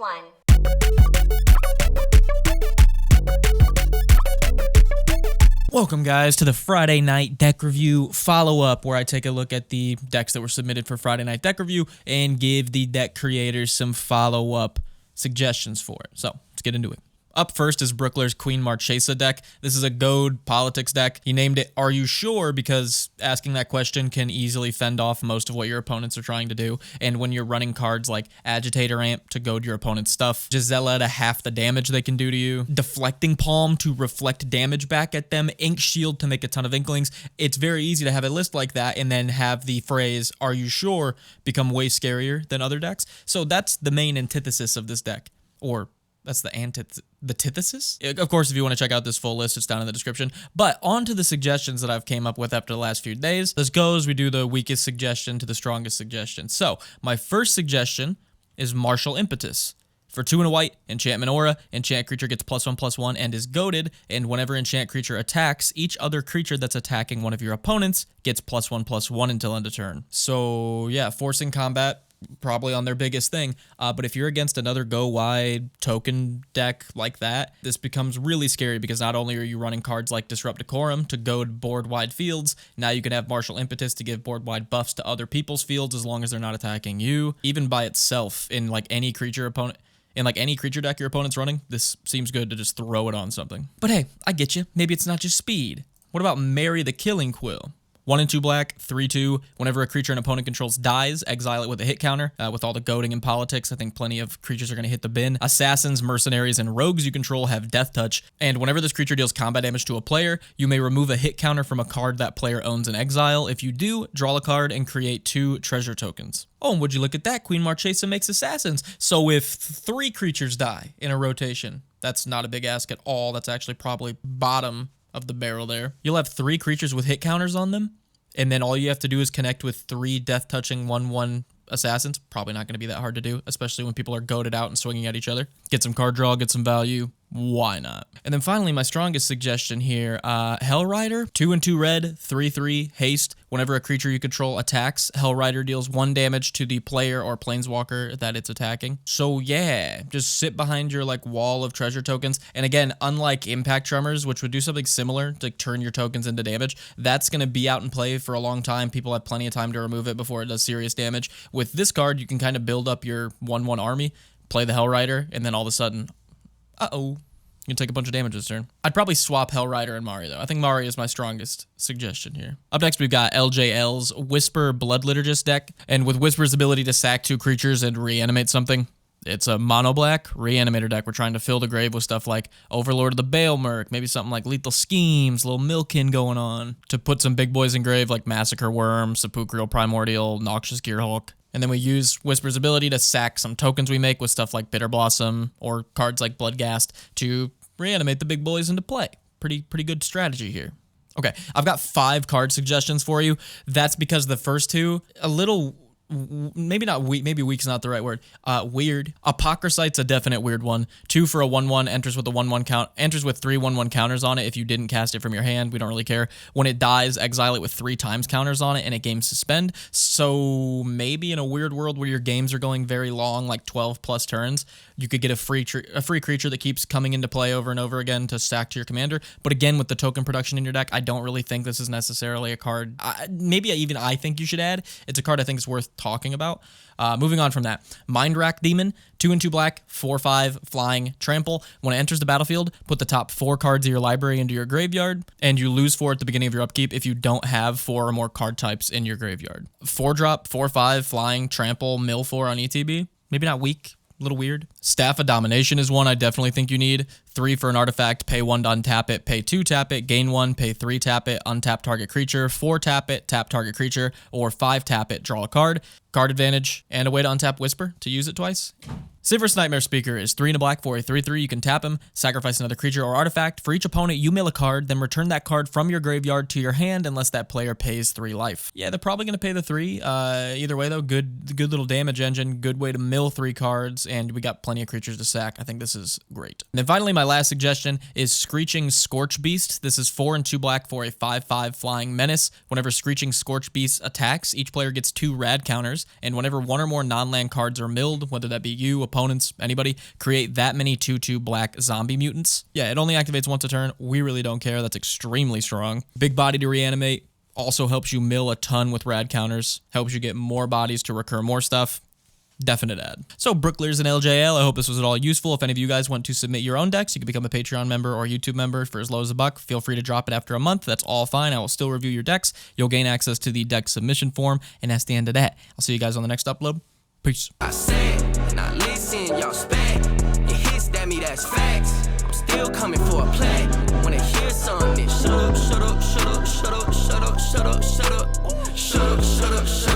1. Welcome, guys, to the Friday Night Deck Review follow-up, where I take a look at the decks that were submitted for Friday Night Deck Review and give the deck creators some follow-up suggestions for it. So, let's get into it. Up first is Brookler's Queen Marchesa deck. This is a goad politics deck. He named it Are You Sure? Because asking that question can easily fend off most of what your opponents are trying to do. And when you're running cards like Agitator Amp to goad your opponent's stuff, Gisela to half the damage they can do to you, Deflecting Palm to reflect damage back at them, Ink Shield to make a ton of Inklings, it's very easy to have a list like that and then have the phrase Are You Sure? Become way scarier than other decks. So that's the main antithesis of this deck. Or that's the antithesis? Of course, if you want to check out this full list, it's down in the description. But on to the suggestions that I've came up with after the last few days. This goes, we do the weakest suggestion to the strongest suggestion. So, my first suggestion is Martial Impetus. For 2 and a white, enchantment aura, enchant creature gets +1/+1 and is goaded, and whenever enchant creature attacks, each other creature that's attacking one of your opponents gets +1/+1 until end of turn. So, yeah, forcing combat, probably on their biggest thing, but if you're against another go-wide token deck like that, this becomes really scary because not only are you running cards like Disrupt Decorum to goad board-wide fields, now you can have Martial Impetus to give board-wide buffs to other people's fields as long as they're not attacking you. Even by itself, in like any creature deck your opponent's running, this seems good to just throw it on something. But hey, I get you. Maybe it's not just speed. What about Marry the Killing Quill? 1 and 2 black, 3/2. Whenever a creature an opponent controls dies, exile it with a hit counter. With all the goading and politics, I think plenty of creatures are going to hit the bin. Assassins, mercenaries, and rogues you control have Death Touch. And whenever this creature deals combat damage to a player, you may remove a hit counter from a card that player owns in exile. If you do, draw a card and create 2 treasure tokens. Oh, and would you look at that? Queen Marchesa makes assassins. So if 3 creatures die in a rotation, that's not a big ask at all. That's actually probably bottom of the barrel there. You'll have 3 creatures with hit counters on them, and then all you have to do is connect with 3 death-touching 1/1 assassins. Probably not going to be that hard to do, especially when people are goaded out and swinging at each other. Get some card draw, get some value. Why not? And then finally, my strongest suggestion here, Hellrider. 2 and 2 red, 3/3 haste. Whenever a creature you control attacks, Hellrider deals 1 damage to the player or planeswalker that it's attacking. So yeah, just sit behind your like wall of treasure tokens. And again, unlike Impact Tremors, which would do something similar to turn your tokens into damage, that's going to be out in play for a long time. People have plenty of time to remove it before it does serious damage. With this card, you can kind of build up your 1/1 army, play the Hellrider, and then all of a sudden, you can take a bunch of damage this turn. I'd probably swap Hellrider and Mari, though. I think Mari is my strongest suggestion here. Up next, we've got LJL's Whisper Blood Liturgist deck. And with Whisper's ability to sack 2 creatures and reanimate something, it's a mono-black reanimator deck. We're trying to fill the grave with stuff like Overlord of the Baelmerk, maybe something like Lethal Schemes, little Milkin going on, to put some big boys in grave like Massacre Worm, Sepulchral Primordial, Noxious Gearhulk. And then we use Whisper's ability to sack some tokens we make with stuff like Bitter Blossom or cards like Bloodghast to reanimate the big boys into play. Pretty good strategy here. Okay, I've got 5 card suggestions for you. That's because the first 2, a little, maybe not weak, maybe weak's not the right word, weird. Apocrycyte's a definite weird one. 2 for a 1/1, enters with a 1/1 count, enters with 3 1/1 counters on it if you didn't cast it from your hand. We don't really care. When it dies, exile it with 3 times counters on it, and it gains suspend. So maybe in a weird world where your games are going very long, like 12 plus turns, you could get a free creature that keeps coming into play over and over again to stack to your commander. But again, with the token production in your deck, I don't really think this is necessarily a card. Maybe even I think you should add. It's a card I think is worth talking about. Moving on from that, Mind Rack Demon, 2 and 2 black, 4/5 flying, trample. When it enters the battlefield, put the top 4 cards of your library into your graveyard, and you lose 4 at the beginning of your upkeep if you don't have 4 or more card types in your graveyard. 4-drop, 4/5 flying, trample, mill 4 on ETB. Maybe not weak. A little weird. Staff of Domination is one I definitely think you need. 3 for an artifact, pay 1 to untap it, pay 2 tap it, gain 1, pay 3 tap it, untap target creature, 4 tap it, tap target creature, or 5 tap it, draw a card. Card advantage, and a way to untap Whisper to use it twice. Sivir's Nightmare Speaker is 3 and a black for a 3/3. You can tap him, sacrifice another creature or artifact. For each opponent, you mill a card, then return that card from your graveyard to your hand unless that player pays 3 life. Yeah, they're probably going to pay the 3. Either way, though, good little damage engine, good way to mill 3 cards, and we got plenty of creatures to sack. I think this is great. And then finally, my last suggestion is Screeching Scorch Beast. This is 4 and 2 black for a 5/5 flying menace. Whenever Screeching Scorch Beast attacks, each player gets 2 rad counters, and whenever 1 or more non-land cards are milled, whether that be you, opponents, anybody, create that many 2/2 black zombie mutants. Yeah, it only activates once a turn. We really don't care. That's extremely strong. Big body to reanimate. Also helps you mill a ton with rad counters. Helps you get more bodies to recur more stuff. Definite add. So Brooklers and LJL, I hope this was at all useful. If any of you guys want to submit your own decks, you can become a Patreon member or YouTube member for as low as $1. Feel free to drop it after a month. That's all fine. I will still review your decks. You'll gain access to the deck submission form, and that's the end of that. I'll see you guys on the next upload. Peace. I said, and I listen, y'all spec. It hits that me, that's facts. I'm still coming for a play. When I hear something, shut up, shut up, shut up, shut up, shut up, shut up, shut up, shut up, shut up, shut up.